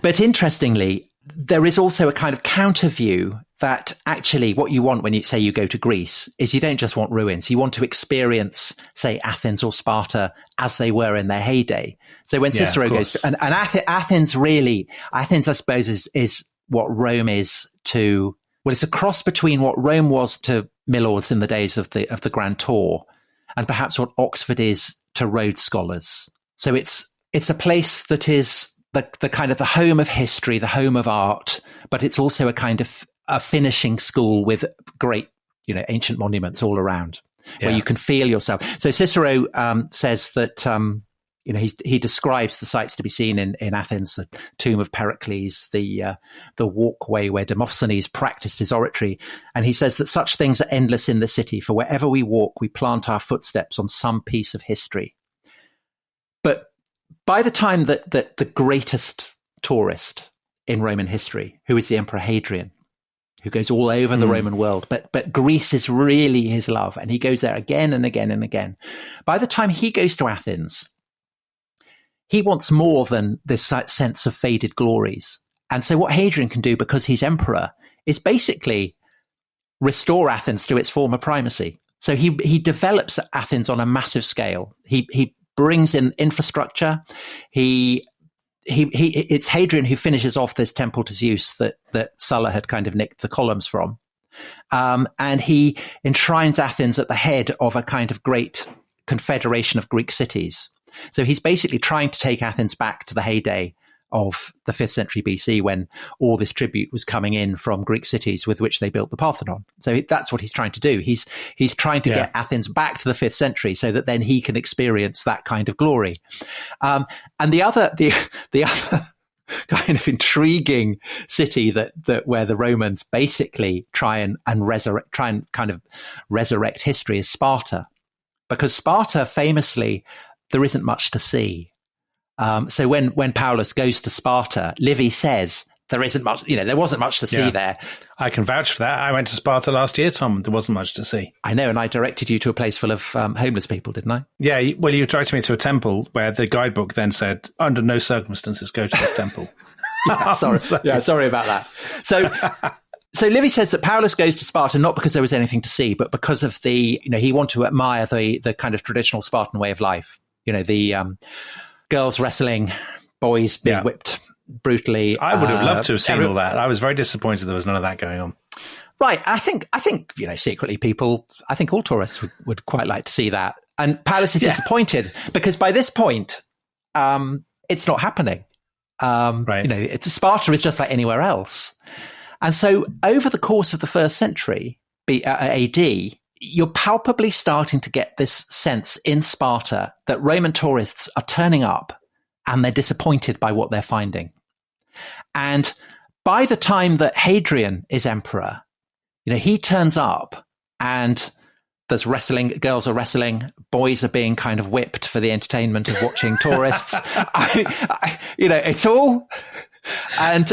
But interestingly, there is also a kind of counter view that actually what you want when you say you go to Greece is you don't just want ruins. You want to experience, say, Athens or Sparta as they were in their heyday. So when Cicero goes to, and Athens, I suppose, is what Rome is to, well, it's a cross between what Rome was to milords in the days of the Grand Tour and perhaps what Oxford is to Rhodes scholars. So it's a place that is the kind of the home of history, the home of art, but it's also a kind of a finishing school with great, ancient monuments all around where you can feel yourself. So Cicero says that, he describes the sights to be seen in Athens, the tomb of Pericles, the walkway where Demosthenes practiced his oratory. And he says that such things are endless in the city, for wherever we walk, we plant our footsteps on some piece of history. But by the time that the greatest tourist in Roman history, who is the Emperor Hadrian, who goes all over the Roman world, but Greece is really his love, and he goes there again and again and again. By the time he goes to Athens, he wants more than this sense of faded glories. And so what Hadrian can do, because he's emperor, is basically restore Athens to its former primacy. So he develops Athens on a massive scale. He brings in infrastructure. It's Hadrian who finishes off this temple to Zeus that Sulla had kind of nicked the columns from. And he enshrines Athens at the head of a kind of great confederation of Greek cities. So he's basically trying to take Athens back to the heyday of the 5th century BC, when all this tribute was coming in from Greek cities with which they built the Parthenon. So that's what he's trying to do. He's trying to get Athens back to the 5th century so that then he can experience that kind of glory. And the other kind of intriguing city that where the Romans basically try and kind of resurrect history is Sparta, because Sparta famously, there isn't much to see. So when Paulus goes to Sparta, Livy says there isn't much, there wasn't much to see there. I can vouch for that. I went to Sparta last year, Tom. There wasn't much to see. I know, and I directed you to a place full of homeless people, didn't I? Yeah, well, you directed me to a temple where the guidebook then said, under no circumstances go to this temple. Sorry about that. So Livy says that Paulus goes to Sparta not because there was anything to see, but because of he wanted to admire the kind of traditional Spartan way of life. The girls wrestling, boys being whipped brutally. I would have loved to have seen all that. I was very disappointed there was none of that going on. Right. I think secretly I think all tourists would quite like to see that. And Paulus is disappointed because by this point, it's not happening. Right. Sparta is just like anywhere else. And so over the course of the 1st century AD, you're palpably starting to get this sense in Sparta that Roman tourists are turning up and they're disappointed by what they're finding. And by the time that Hadrian is emperor, he turns up and there's wrestling, girls are wrestling, boys are being kind of whipped for the entertainment of watching tourists. It's all... And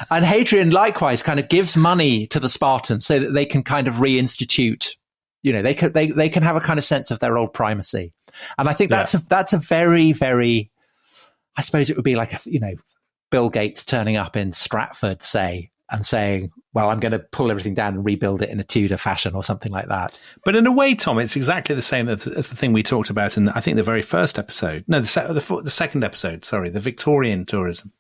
Hadrian likewise kind of gives money to the Spartans so that they can kind of reinstitute, they can have a kind of sense of their old primacy. And I think that's a very, very, I suppose it would be like, Bill Gates turning up in Stratford, say, and saying, well, I'm going to pull everything down and rebuild it in a Tudor fashion or something like that. But in a way, Tom, it's exactly the same as the thing we talked about in, I think, the very first episode. No, the second episode, sorry, the Victorian tourism.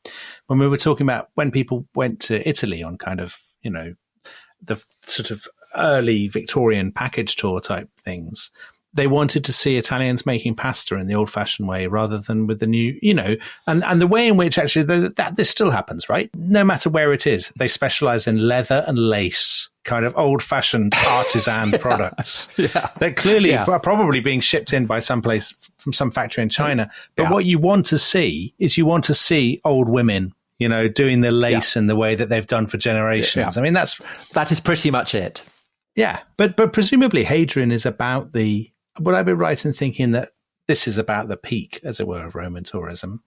When we were talking about when people went to Italy on kind of, the sort of early Victorian package tour type things, they wanted to see Italians making pasta in the old-fashioned way rather than with the new, and the way in which actually this still happens, right? No matter where it is, they specialize in leather and lace, kind of old-fashioned artisan products. Yeah. They're clearly probably being shipped in by someplace from some factory in China. But what you want to see is old women, doing the lace in the way that they've done for generations. Yeah. I mean, that is pretty much it. Yeah, but presumably Hadrian is about would I be right in thinking that this is about the peak, as it were, of Roman tourism?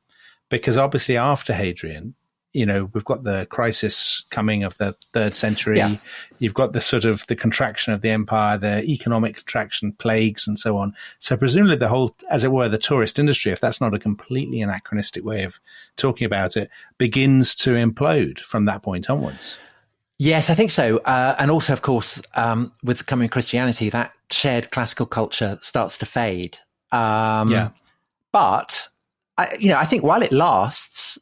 Because obviously after Hadrian, we've got the crisis coming of the 3rd century. Yeah. You've got the sort of the contraction of the empire, the economic contraction, plagues, and so on. So presumably the whole, as it were, the tourist industry, if that's not a completely anachronistic way of talking about it, begins to implode from that point onwards. Yes, I think so. And also, of course, with the coming of Christianity, that shared classical culture starts to fade. But I think while it lasts,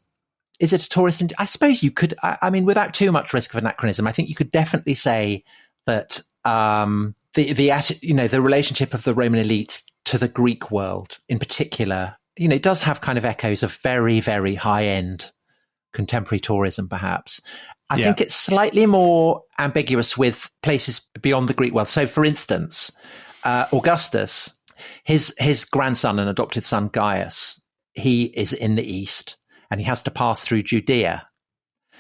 is it a tourist? I suppose you could. I mean, without too much risk of anachronism, I think you could definitely say that the relationship of the Roman elites to the Greek world, in particular, it does have kind of echoes of very, very high end contemporary tourism, perhaps. I think it's slightly more ambiguous with places beyond the Greek world. So, for instance, Augustus, his grandson and adopted son Gaius, he is in the east. And he has to pass through Judea.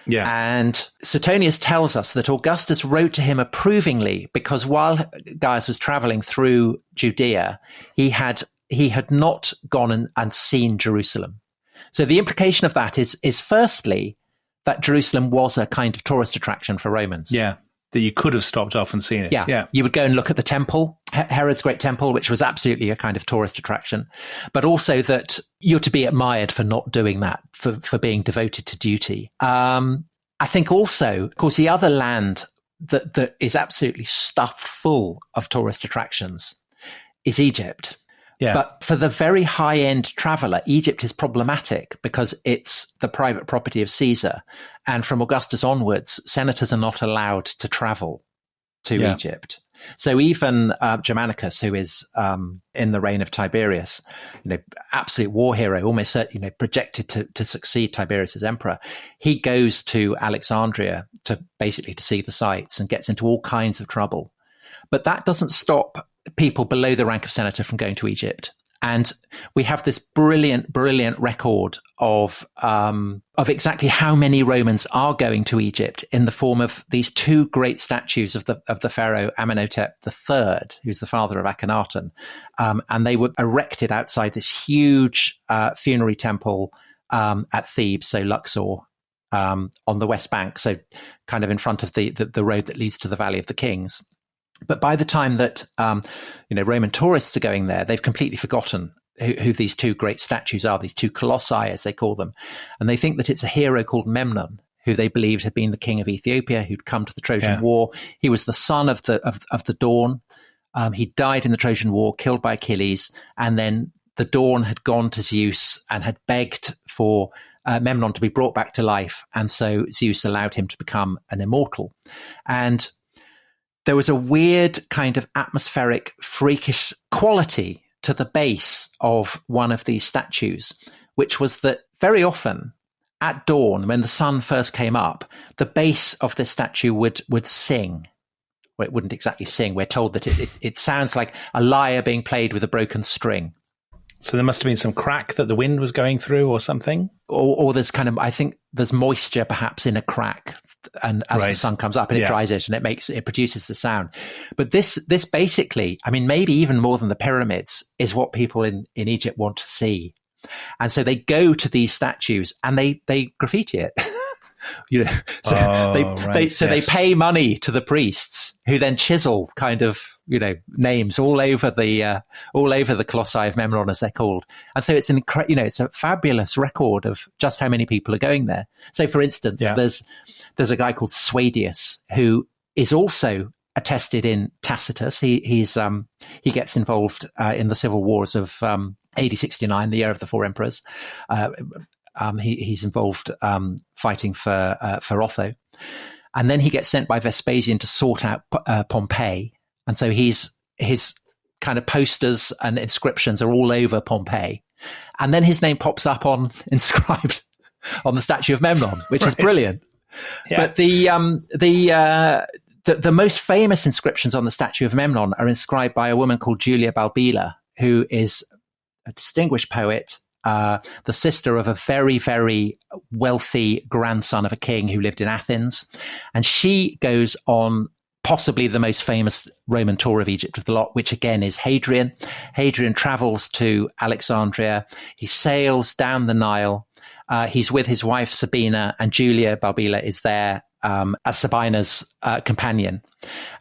Yeah. And Suetonius tells us that Augustus wrote to him approvingly because while Gaius was traveling through Judea, he had not gone and seen Jerusalem. So the implication of that is firstly that Jerusalem was a kind of tourist attraction for Romans. Yeah. That you could have stopped off and seen it. Yeah. You would go and look at the temple, Herod's great temple, which was absolutely a kind of tourist attraction, but also that you're to be admired for not doing that, for being devoted to duty. I think also, of course, the other land that is absolutely stuffed full of tourist attractions is Egypt. Yeah. But for the very high-end traveller, Egypt is problematic because it's the private property of Caesar. And from Augustus onwards, senators are not allowed to travel to Egypt. So even Germanicus, who is in the reign of Tiberius, absolute war hero, almost projected to succeed Tiberius as emperor, he goes to Alexandria to see the sights and gets into all kinds of trouble. But that doesn't stop people below the rank of senator from going to Egypt. And we have this brilliant, brilliant record of exactly how many Romans are going to Egypt in the form of these two great statues of the pharaoh Amenhotep III, who's the father of Akhenaten. And they were erected outside this huge funerary temple at Thebes, so Luxor, on the West Bank, so kind of in front of the road that leads to the Valley of the Kings. But by the time that Roman tourists are going there, they've completely forgotten who these two great statues are, these two colossi, as they call them. And they think that it's a hero called Memnon, who they believed had been the king of Ethiopia, who'd come to the Trojan War. He was the son of the Dawn. He died in the Trojan War, killed by Achilles. And then the Dawn had gone to Zeus and had begged for Memnon to be brought back to life. And so Zeus allowed him to become an immortal. And there was a weird kind of atmospheric, freakish quality to the base of one of these statues, which was that very often at dawn, when the sun first came up, the base of this statue would sing. Well, it wouldn't exactly sing. We're told that it sounds like a lyre being played with a broken string. So there must have been some crack that the wind was going through or something? Or there's I think there's moisture perhaps in a crack, and as the sun comes up and it dries it, and it produces the sound. But this basically, I mean, maybe even more than the pyramids, is what people in Egypt want to see. And so they go to these statues and they graffiti it. They pay money to the priests, who then chisel kind of names all over the colossi of Memnon, as they're called. And so it's it's a fabulous record of just how many people are going there. So for instance, there's a guy called Suedius who is also attested in Tacitus. He gets involved in the civil wars of AD 69, the year of the four emperors. He's involved fighting for Otho. And then he gets sent by Vespasian to sort out Pompeii. And so his kind of posters and inscriptions are all over Pompeii. And then his name pops up inscribed on the statue of Memnon, which is brilliant. Yeah. But the most famous inscriptions on the statue of Memnon are inscribed by a woman called Julia Balbila, who is a distinguished poet, the sister of a very, very wealthy grandson of a king who lived in Athens. And she goes on possibly the most famous Roman tour of Egypt of the lot, which again is Hadrian. Hadrian travels to Alexandria. He sails down the Nile. He's with his wife Sabina, and Julia Balbila is there as Sabina's companion.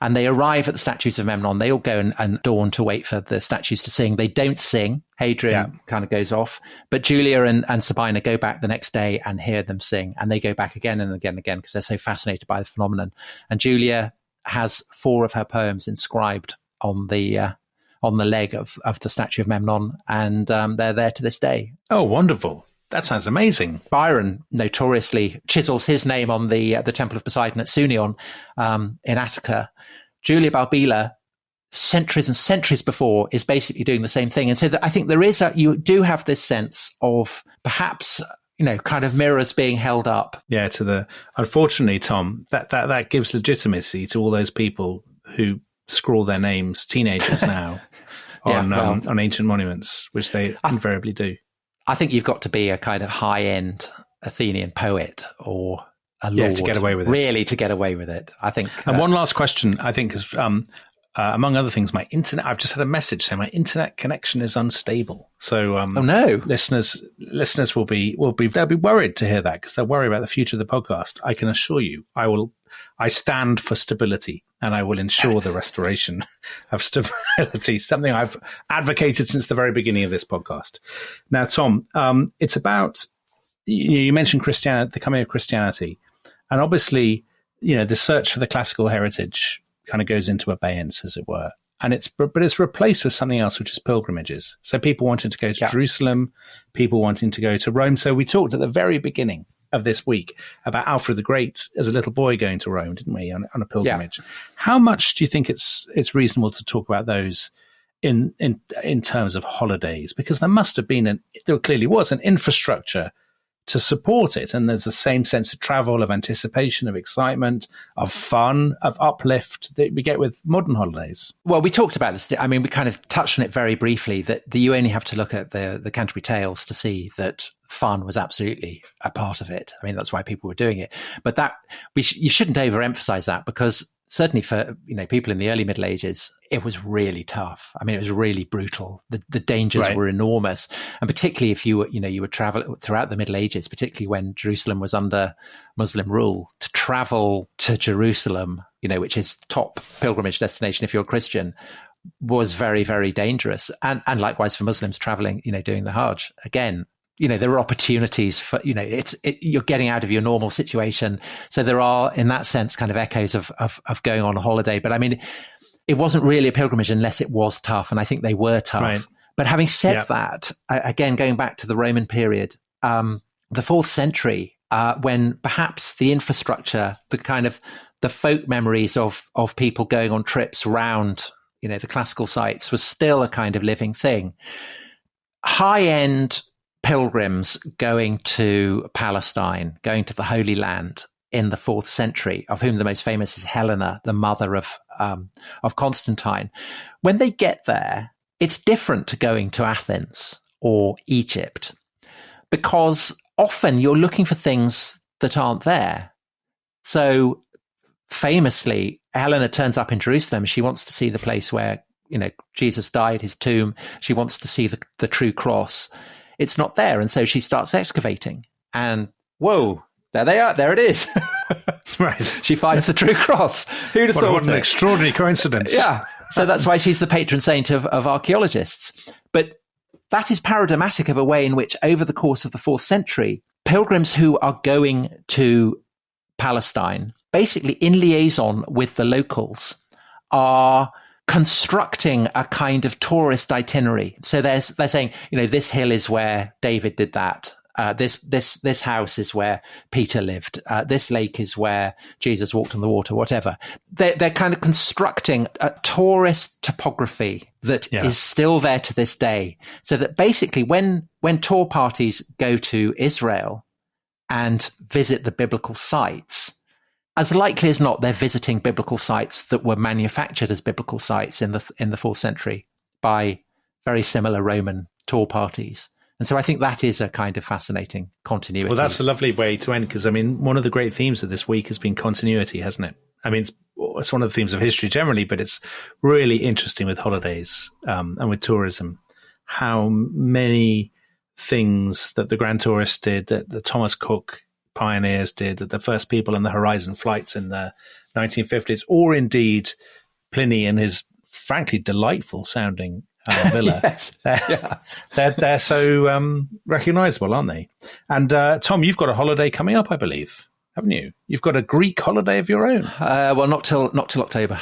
And they arrive at the statues of Memnon. They all go and dawn to wait for the statues to sing. They don't sing. Hadrian kind of goes off. But Julia and Sabina go back the next day and hear them sing. And they go back again and again and again because they're so fascinated by the phenomenon. And Julia has 4 of her poems inscribed on the leg of the statue of Memnon. And they're there to this day. Oh, wonderful. That sounds amazing. Byron notoriously chisels his name on the Temple of Poseidon at Sunion in Attica. Julia Balbila, centuries and centuries before, is basically doing the same thing. And so I think you do have this sense of perhaps, kind of mirrors being held up. Yeah, unfortunately, Tom, that gives legitimacy to all those people who scrawl their names, teenagers now, on ancient monuments, which they invariably do. I think you've got to be a kind of high-end Athenian poet or a lord to get away with it. Really, to get away with it, I think. And one last question, I think, is among other things, my internet. I've just had a message saying my internet connection is unstable. So, oh no, listeners will be they'll be worried to hear that because they'll worry about the future of the podcast. I can assure you, I stand for stability, and I will ensure the restoration of stability, something I've advocated since the very beginning of this podcast. Now, Tom, it's about, you mentioned Christianity, the coming of Christianity, and obviously, the search for the classical heritage kind of goes into abeyance, as it were. And it's replaced with something else, which is pilgrimages. So people wanting to go to Jerusalem, people wanting to go to Rome. So we talked at the very beginning of this week about Alfred the Great as a little boy going to Rome, didn't we, on a pilgrimage? Yeah. How much do you think it's reasonable to talk about those in terms of holidays? Because there must have been there clearly was an infrastructure to support it, and there's the same sense of travel, of anticipation, of excitement, of fun, of uplift that we get with modern holidays. Well, we talked about this. I mean, we kind of touched on it very briefly, that you only have to look at the Canterbury Tales to see that fun was absolutely a part of it. I mean, that's why people were doing it. But you shouldn't overemphasize that, because certainly for people in the early Middle Ages, it was really tough. I mean, it was really brutal. The dangers were enormous, and particularly if you were traveling throughout the Middle Ages, particularly when Jerusalem was under Muslim rule, to travel to Jerusalem, which is top pilgrimage destination if you're a Christian, was very, very dangerous. And likewise for Muslims traveling, doing the Hajj. Again, there are opportunities for, you're getting out of your normal situation. So there are, in that sense, kind of echoes of going on a holiday. But I mean, it wasn't really a pilgrimage unless it was tough. And I think they were tough. Right. But having said that, again, going back to the Roman period, the 4th century, when perhaps the infrastructure, the folk memories of people going on trips round, the classical sites was still a kind of living thing. High-end pilgrims going to Palestine, going to the Holy Land in the 4th century, of whom the most famous is Helena, the mother of Constantine. When they get there, it's different to going to Athens or Egypt, because often you're looking for things that aren't there. So famously, Helena turns up in Jerusalem. She wants to see the place where, Jesus died, his tomb. She wants to see the true cross. It's not there. And so she starts excavating, and whoa, there they are. There it is. Right. She finds the true cross. Who'd have thought? What an extraordinary coincidence. Yeah. So that's why she's the patron saint of archaeologists. But that is paradigmatic of a way in which, over the course of the 4th century, pilgrims who are going to Palestine, basically in liaison with the locals, are constructing a kind of tourist itinerary. So they're saying, this hill is where David did that. This house is where Peter lived. This lake is where Jesus walked on the water, whatever. They're kind of constructing a tourist topography that is still there to this day. So that basically when tour parties go to Israel and visit the biblical sites, as likely as not, they're visiting biblical sites that were manufactured as biblical sites in the 4th century by very similar Roman tour parties. And so I think that is a kind of fascinating continuity. Well, that's a lovely way to end, because, I mean, one of the great themes of this week has been continuity, hasn't it? I mean, it's one of the themes of history generally, but it's really interesting with holidays and with tourism, how many things that the Grand Tourists did, that the Thomas Cook pioneers did, that the first people in the Horizon flights in the 1950s, or indeed Pliny and his frankly delightful sounding villa. Yes. They're so recognizable, aren't they? And Tom, you've got a holiday coming up, I believe, haven't you? You've got a Greek holiday of your own. Well, not till October,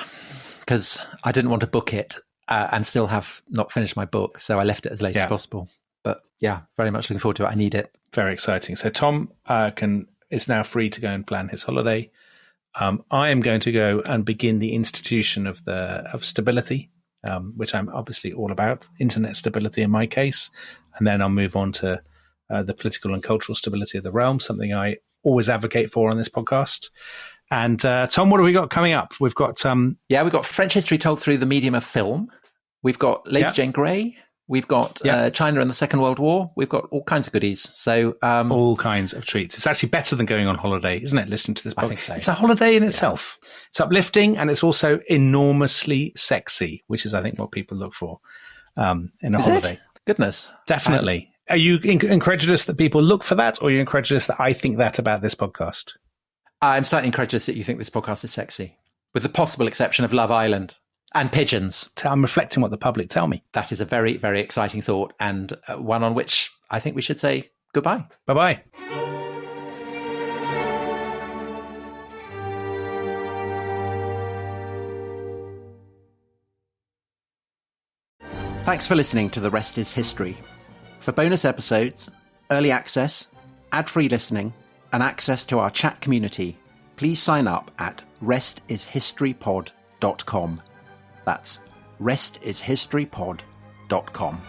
because I didn't want to book it and still have not finished my book, so I left it as late as possible. But yeah, very much looking forward to it. I need it. Very exciting. So Tom is now free to go and plan his holiday. I am going to go and begin the institution of stability, which I'm obviously all about, internet stability in my case. And then I'll move on to the political and cultural stability of the realm, something I always advocate for on this podcast. And Tom, what have we got coming up? We've got... we've got French history told through the medium of film. We've got Lady Jane Grey. We've got China and the Second World War. We've got all kinds of goodies. So all kinds of treats. It's actually better than going on holiday, isn't it? Listening to this podcast. I think so. It's a holiday in itself. It's uplifting, and it's also enormously sexy, which is, I think, what people look for in a holiday. It? Goodness, definitely. Are you incredulous that people look for that, or are you incredulous that I think that about this podcast? I'm slightly incredulous that you think this podcast is sexy, with the possible exception of Love Island. And pigeons. I'm reflecting what the public tell me. That is a very, very exciting thought, and one on which I think we should say goodbye. Bye-bye. Thanks for listening to The Rest is History. For bonus episodes, early access, ad-free listening, and access to our chat community, please sign up at restishistorypod.com. That's restishistorypod.com.